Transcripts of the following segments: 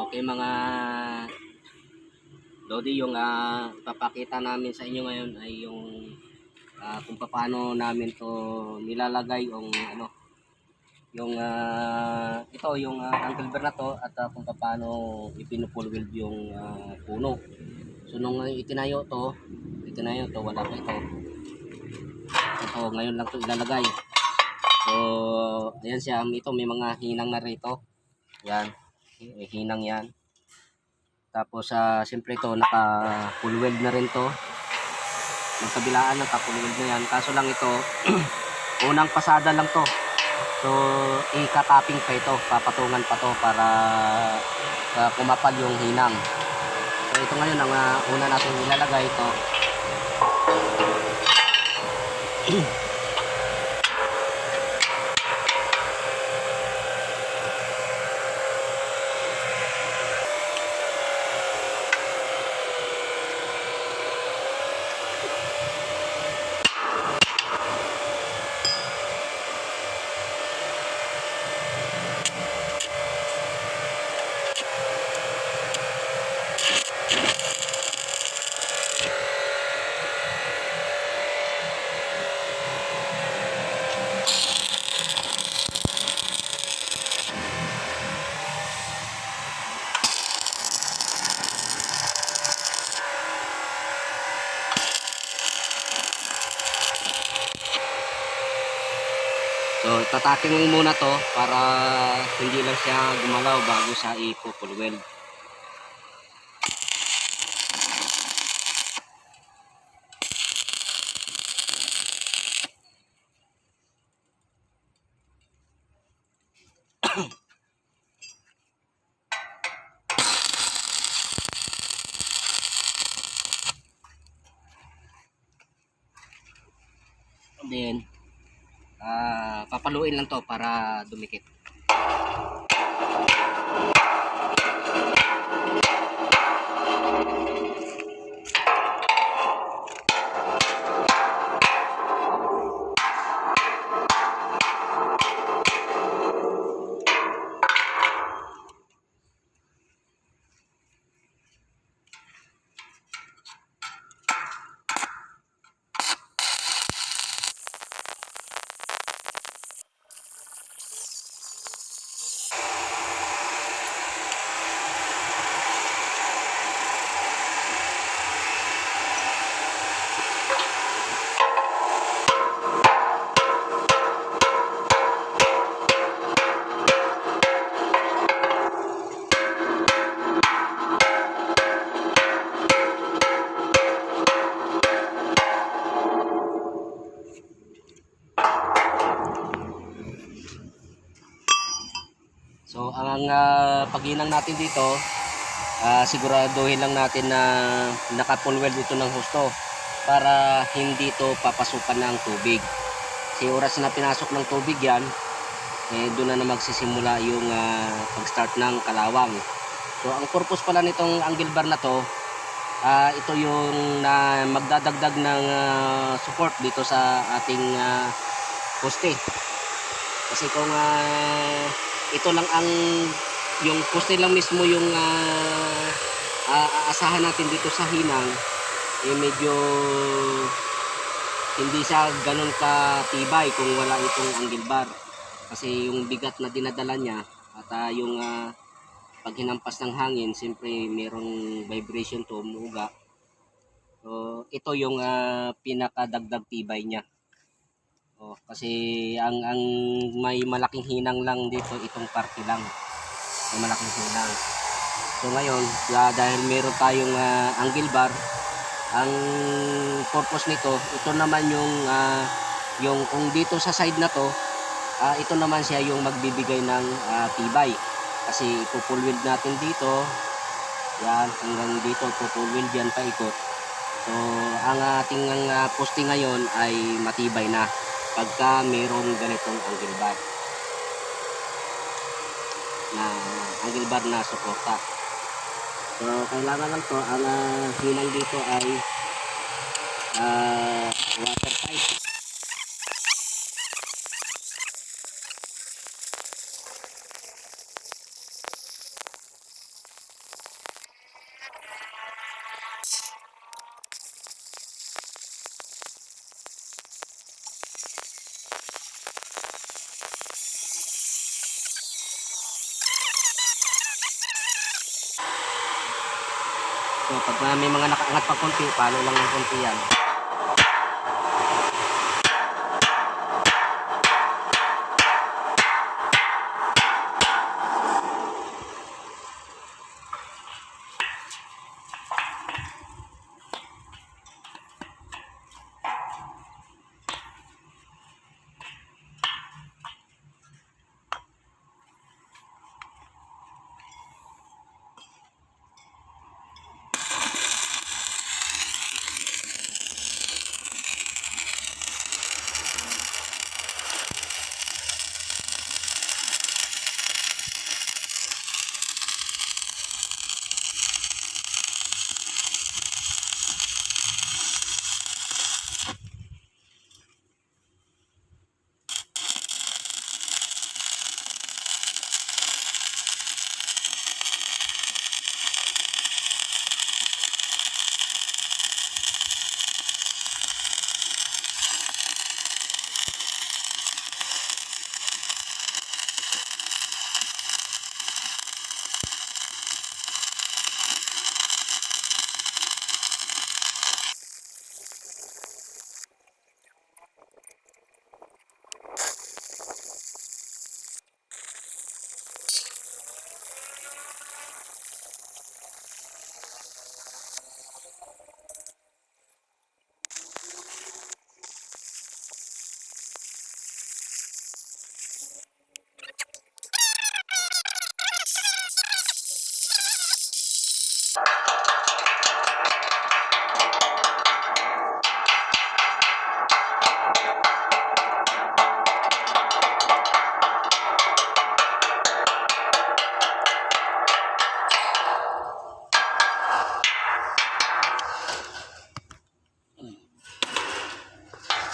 Okay mga Lodi, yung papakita namin sa inyo ngayon ay yung kung paano namin to nilalagay yung yung ito yung angle bar na to at kung paano ipinupul weld yung puno. So nung itinayo to wala pa ito. Ito ngayon lang to ilalagay. So ayan siya, ito may mga hinang na rito. Yan, may hinang yan. Tapos siyempre ito naka full weld na rin to. Magkabilaan naka full weld na yan. Kaso lang ito unang pasada lang to. So ika-tapping pa ito, papatungan pa to para kumapal yung hinang. So ito ngayon ang una natin ilalagay ito. So tataking mo muna to para hindi lang siya gumalaw bago sa ipo-full weld. Then papaluin lang to para dumikit. So ang paghinang natin dito, siguraduhin lang natin na naka-full weld ito ng husto para hindi to papasukan ng tubig. Kasi oras na pinasok ng tubig yan, doon na magsisimula yung pag-start ng kalawang. So ang purpose pala nitong angle bar na to, ito yung magdadagdag ng support dito sa ating poste. Kasi kung ito lang ang yung poste lang mismo yung aasahan natin dito sa hinang, medyo hindi siya ganun katibay kung wala itong angle bar. Kasi yung bigat na dinadala niya at yung pag hinampas ng hangin, siyempre mayroong vibration to, umuuga. So ito yung pinakadagdag tibay niya. Kasi ang may malaking hinang lang dito, itong parte lang. May malaking hinang. So ngayon, dahil meron tayong angle bar, ang purpose nito, ito naman yung kung dito sa side na to, ito naman siya yung magbibigay ng tibay. Kasi ipo-full weld natin dito. Yan, hanggang dito ipo-full weld yan paikot. So ang ating poste ngayon ay matibay na pagka mayroong ganitong angle bar na suporta. So kailangan lang to, ang hinang dito ay watertight. So pag may mga nakaangat pa konti, palo lang ng konti yan.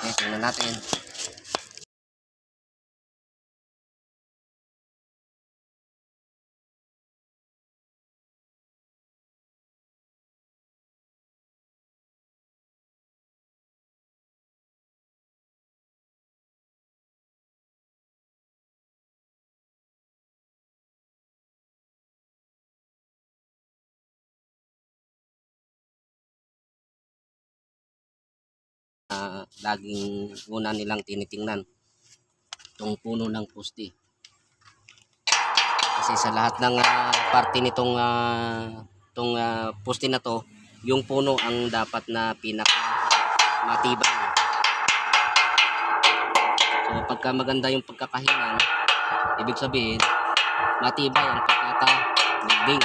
Okay, tingnan natin. Laging una nilang tinitingnan itong puno ng poste. Kasi sa lahat ng parte nitong poste na to, yung puno ang dapat na pinaka matibay. So pagka maganda yung pagkakahinang, ibig sabihin matibay ang pagkakabigding.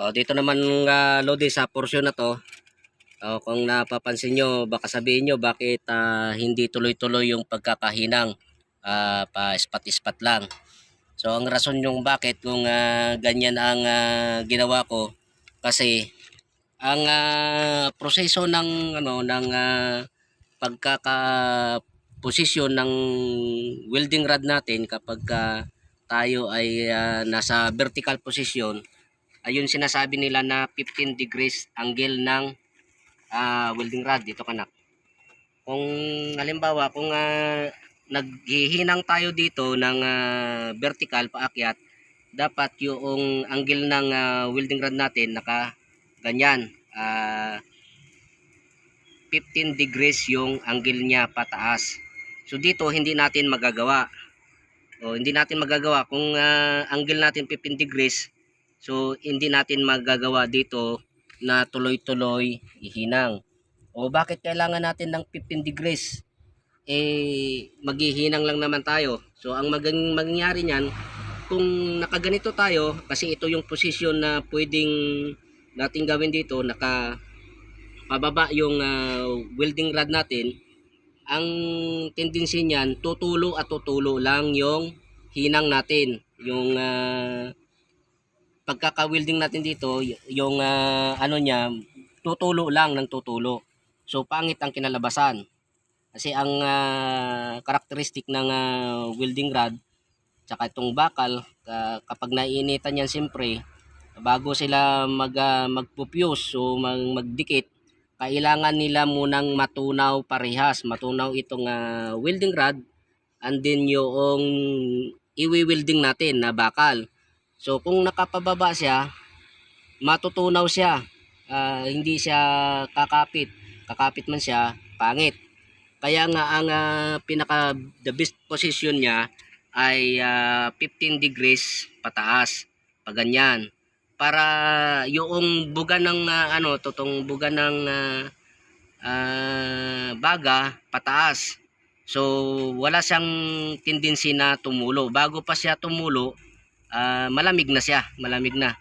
Dito naman Lodi, sa portion na to, kung napapansin nyo, baka sabihin nyo bakit hindi tuloy-tuloy yung pagkakahinang, pa ispat-ispat lang. So ang rason yung bakit kung ganyan ang ginawa ko, kasi ang proseso ng pagkakaposisyon ng welding rod natin kapag tayo ay nasa vertical position, ayun sinasabi nila na 15 degrees angle ng welding rod dito kanak. Kung halimbawa kung naghihinang tayo dito ng vertical paakyat, dapat yung angle ng welding rod natin naka ganyan, 15 degrees yung angle niya pataas. So dito hindi natin magagawa. Hindi natin magagawa kung angle natin 15 degrees. So hindi natin magagawa dito na tuloy-tuloy ihinang. Bakit kailangan natin ng 15 degrees? Maghihinang lang naman tayo. So ang mangyayari niyan, kung nakaganito tayo, kasi ito yung position na pwedeng natin gawin dito, pababa yung welding rod natin, ang tendency niyan, tutulo at tutulo lang yung hinang natin. Yung pagkaka-welding natin dito, yung ano niya, tutulo lang ng tutulo. So pangit ang kinalabasan. Kasi ang karakteristik ng welding rod, tsaka itong bakal, kapag naiinitan yan siyempre, bago sila magpupuse o magdikit, kailangan nila munang matunaw parehas. Matunaw itong welding rod and then yung iwi-welding natin na bakal. So kung nakapababa siya, matutunaw siya. Hindi siya kakapit. Kakapit man siya, pangit. Kaya nga ang pinaka the best position niya ay 15 degrees pataas. Pag ganyan. Para yung buga ng totong buga ng baga pataas. So wala siyang tendency na tumulo. Bago pa siya tumulo, malamig na siya, malamig na.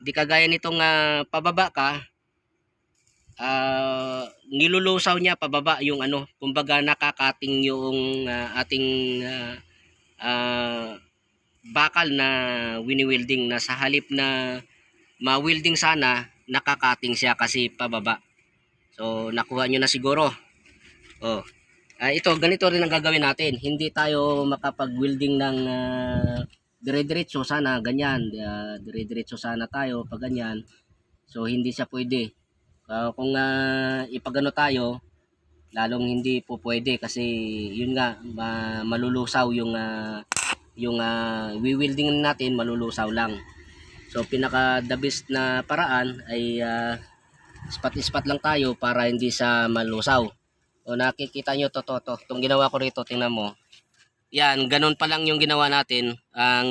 Hindi kagaya nitong pababa ka, nilulusaw niya pababa yung kumbaga nakakating yung ating bakal na wini-welding, na sa halip na ma-welding sana, nakakating siya kasi pababa. So nakuha nyo na siguro. Ito, ganito rin ang gagawin natin. Hindi tayo makapag-welding ng dire-diretso sana, ganyan. Dire-diretso sana tayo pag ganyan. So hindi siya pwede. Kung ipagano tayo, lalong hindi po pwede kasi yun nga, malulusaw yung we-welding natin, malulusaw lang. So pinaka the best na paraan ay spot lang tayo para hindi sa malusaw. Nakikita nyo itong ginawa ko rito, tingnan mo. Yan, ganun pa lang yung ginawa natin. Ang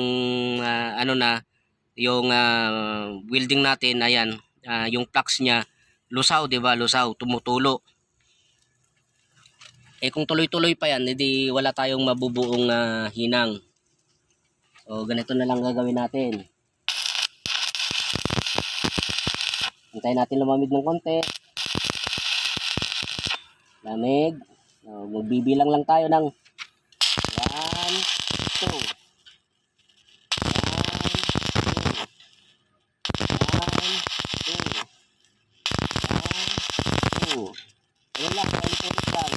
yung welding natin, ayan, yung flux niya, lusaw, di ba? Lusaw, tumutulo. Kung tuloy-tuloy pa yan, hindi wala tayong mabubuong hinang. So ganito na lang gagawin natin. Hintayin natin lumamig ng konti. Lamig. Magbibilang lang tayo ng 1, 2. 1, 2. 1, 2. Ayun lang, ulit-ulit lang.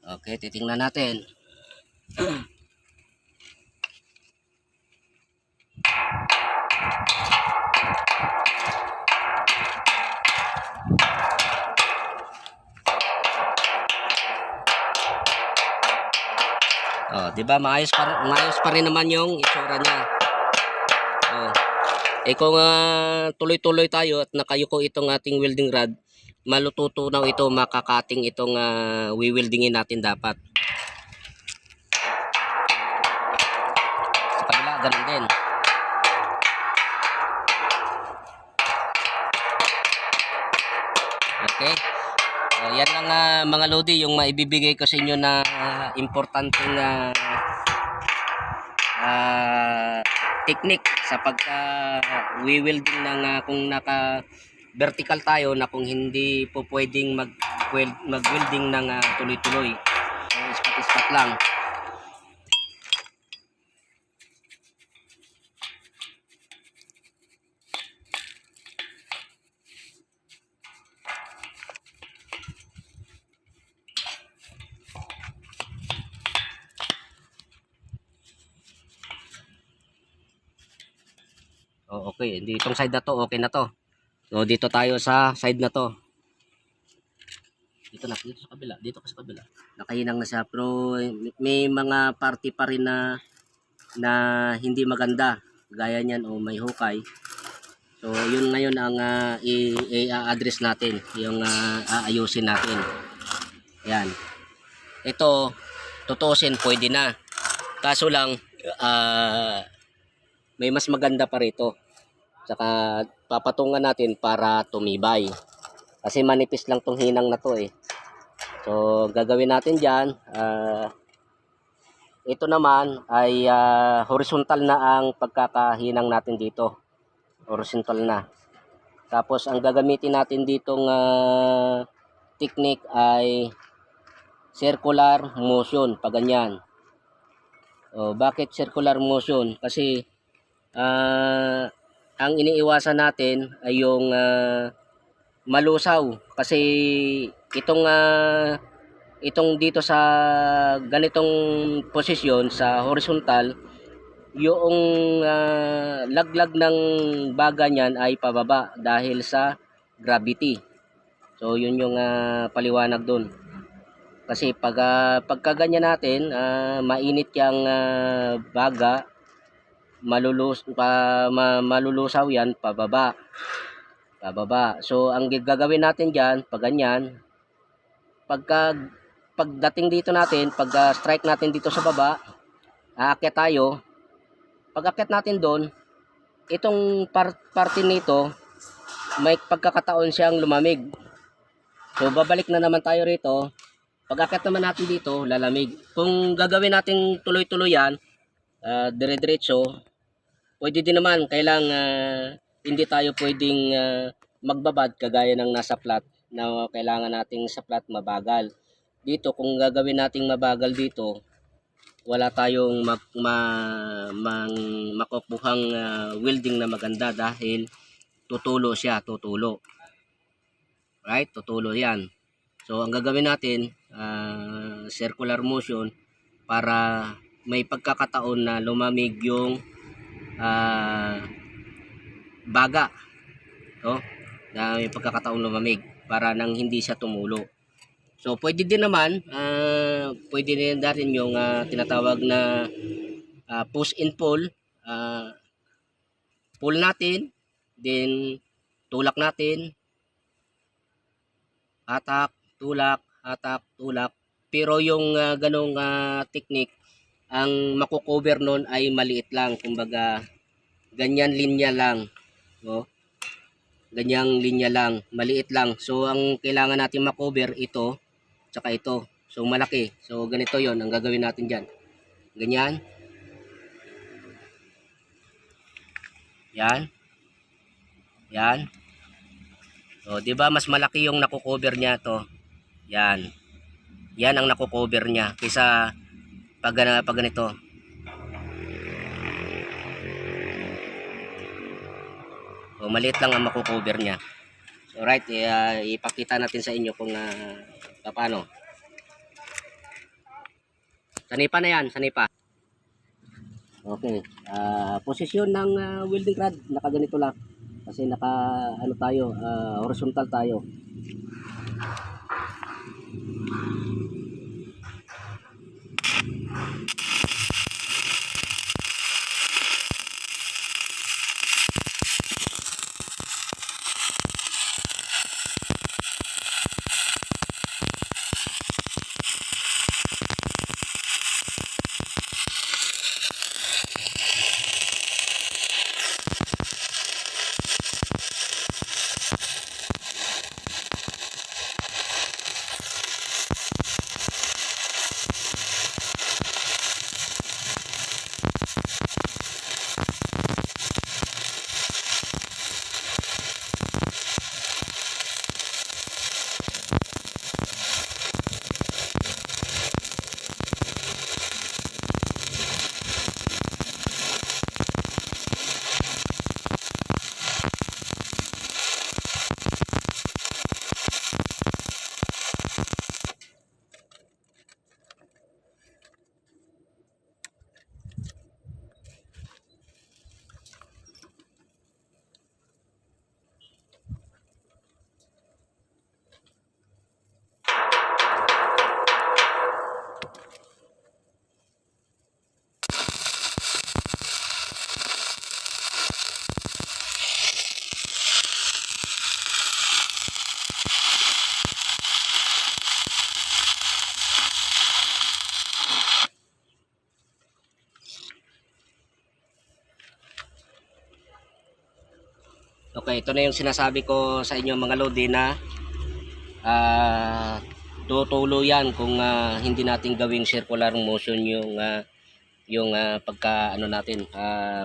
Okay, titingnan natin. Di ba maayos pa rin naman yung itsura niya. Kung tuloy-tuloy tayo at nakayuko itong ating welding rod, malututunaw ito, makakating itong we-weldingin natin dapat. Sa kabila, ganun din. Okay. Yan lang mga lodi, yung maibibigay ko sa inyo na importanteng technique sa pagka we-welding ng kung naka vertical tayo, na kung hindi po pwedeng mag-welding ng tuloy-tuloy. So, ispat lang. okay. Ditong side na to, okay na to. So, dito tayo sa side na to. Dito sa kabila. Dito ka sa kabila. Nakahinang na siya. Pero may mga party pa rin na hindi maganda. Gaya niyan, may hukay. So, yun ngayon ang i-address natin. Yung aayusin natin. Yan. Ito, tutusin, pwede na. Kaso lang, may mas maganda pa rito. Saka papatungan natin para tumibay. Kasi manipis lang tong hinang na to eh. So gagawin natin dyan. Ito naman ay horizontal na ang pagkakahinang natin dito. Horizontal na. Tapos ang gagamitin natin ditong technique ay circular motion. Pag ganyan. Bakit circular motion? Kasi ang iniiwasan natin ay yung malusaw kasi itong dito sa ganitong posisyon sa horizontal, yung laglag ng baga niyan ay pababa dahil sa gravity. So yun yung paliwanag dun. Kasi pagka ganyan natin, mainit yung baga, malulusaw yan pababa. So ang gagawin natin diyan pag ganyan, pagdating dito natin, pag strike natin dito sa baba, aakyat tayo. Pag akyat natin doon, itong parte nito may pagkakataon siyang lumamig. So babalik na naman tayo rito. Pag akyat naman natin dito, lalamig. Kung gagawin natin tuloy-tuloy yan, dire-diretso, pwede din naman, hindi tayo pwedeng magbabad kagaya ng nasa flat na kailangan nating sa flat mabagal. Dito, kung gagawin nating mabagal dito, wala tayong makukuhang welding na maganda dahil tutulo siya, tutulo. Right? Tutulo yan. So, ang gagawin natin, circular motion para may pagkakataon na lumamig yung baga. Na may pagkakataon lumamig para nang hindi siya tumulo. So pwede din naman, pwede din natin yung tinatawag na push and pull. Pull natin, then tulak natin, hatak, tulak. Pero yung ganong technique, ang makukover nun ay maliit lang. Kumbaga, ganyan linya lang. Ganyang linya lang, maliit lang. So ang kailangan natin makover ito, tsaka ito. So malaki. So ganito yon ang gagawin natin dyan. Ganyan. Yan. Yan. So, di ba mas malaki yung nakukover niya to? Yan. Yan ang nakukover niya kaysa pag ganito. So, maliit lang ang makukover niya. So, right, ipakita natin sa inyo kung paano. Sanipa na yan, sanipa. Okay, posisyon ng welding rod, nakaganito lang. Kasi horizontal tayo. Okay, ito na yung sinasabi ko sa inyo mga lodi na tutulo yan kung hindi natin gawing circular motion yung pagka ano natin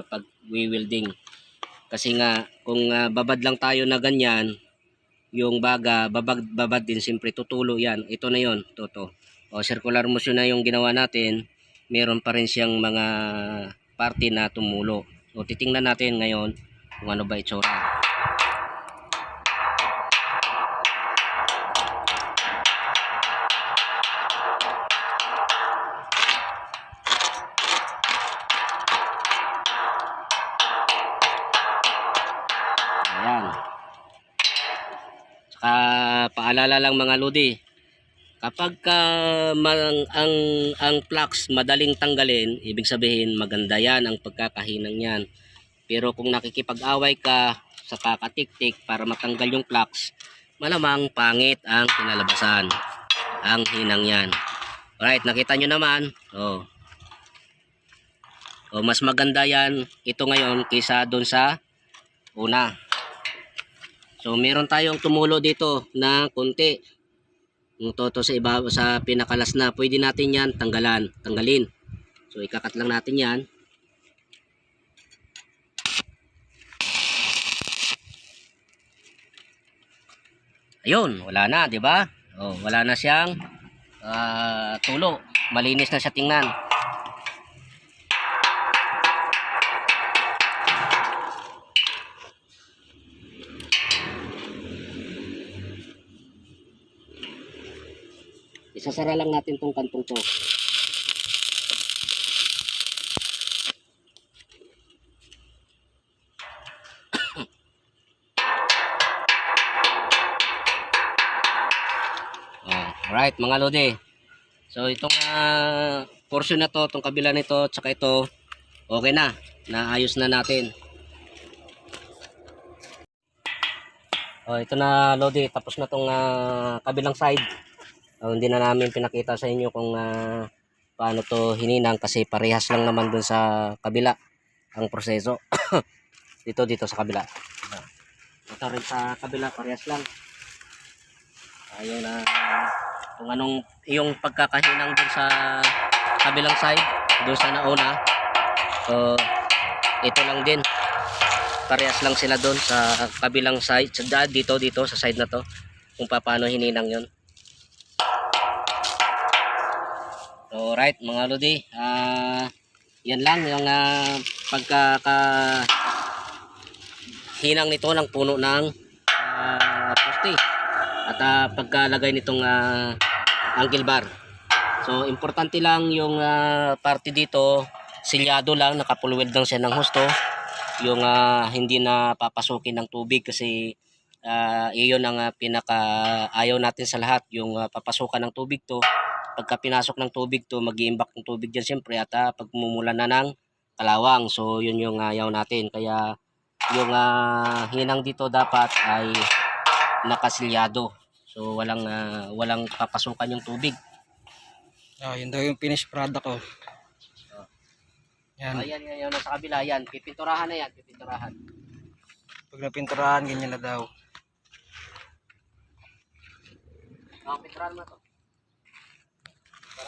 pag welding. Kasi nga kung babad lang tayo na ganyan, yung baga babad din, siyempre tutulo yan. Ito na yon, to. O circular motion na yung ginawa natin, meron pa rin siyang mga parte na tumulo. So titingnan natin ngayon kung ano ba itsura. Ayan. Saka paalala lang mga lodi, kapag ang flux madaling tanggalin, ibig sabihin maganda yan ang pagkakahinang yan. Pero kung nakikipag-away ka sa kakatiktik para matanggal yung flux, malamang pangit ang kinalabasan, ang hinang yan. Alright, nakita nyo naman. Mas maganda yan ito ngayon kaysa doon sa una. So meron tayong tumulo dito na konti. Yung toto sa iba, sa pinakalas na, pwede natin yan tanggalin. So ikakat lang natin yan. Ayun, wala na, 'di ba? Wala na siyang tulo. Malinis na siya tingnan. Isasara lang natin tong kantong to. Alright mga lodi. So itong portion na to, itong kabila nito, tsaka ito, okay na. Naayos na natin. Ito na lodi, tapos na tong kabilang side. Hindi na namin pinakita sa inyo kung paano to hininang kasi parehas lang naman dun sa kabila ang proseso. dito sa kabila. Ito rin sa kabila, parehas lang. Ayun na kung anong yung pagkakahinang dun sa kabilang side, dun sa nauna. So ito lang din. Parehas lang sila dun sa kabilang side, dito sa side na to, kung paano hininang yun. So right mga lodi, yan lang yung pagkakahinang nito ng puno ng poste at pagkalagay nitong angle bar. So importante lang yung parte dito, silyado lang, nakapulweld lang siya ng husto, yung hindi na papasukin ng tubig kasi iyon ang pinaka ayaw natin sa lahat, yung papasukan ng tubig to. Pagka pinasok ng tubig to, mag-iimbak ng tubig dyan siyempre at pagmumulan na ng kalawang. So yun yung ayaw natin, kaya yung hinang dito dapat ay nakasilyado, so walang papasukan yung tubig. Yun daw yung finished product ko. Yan. Yan sa kabila, yan pipinturahan na yan, pipinturahan. Pag napinturahan, ganyan na daw. Pinturahan mo to.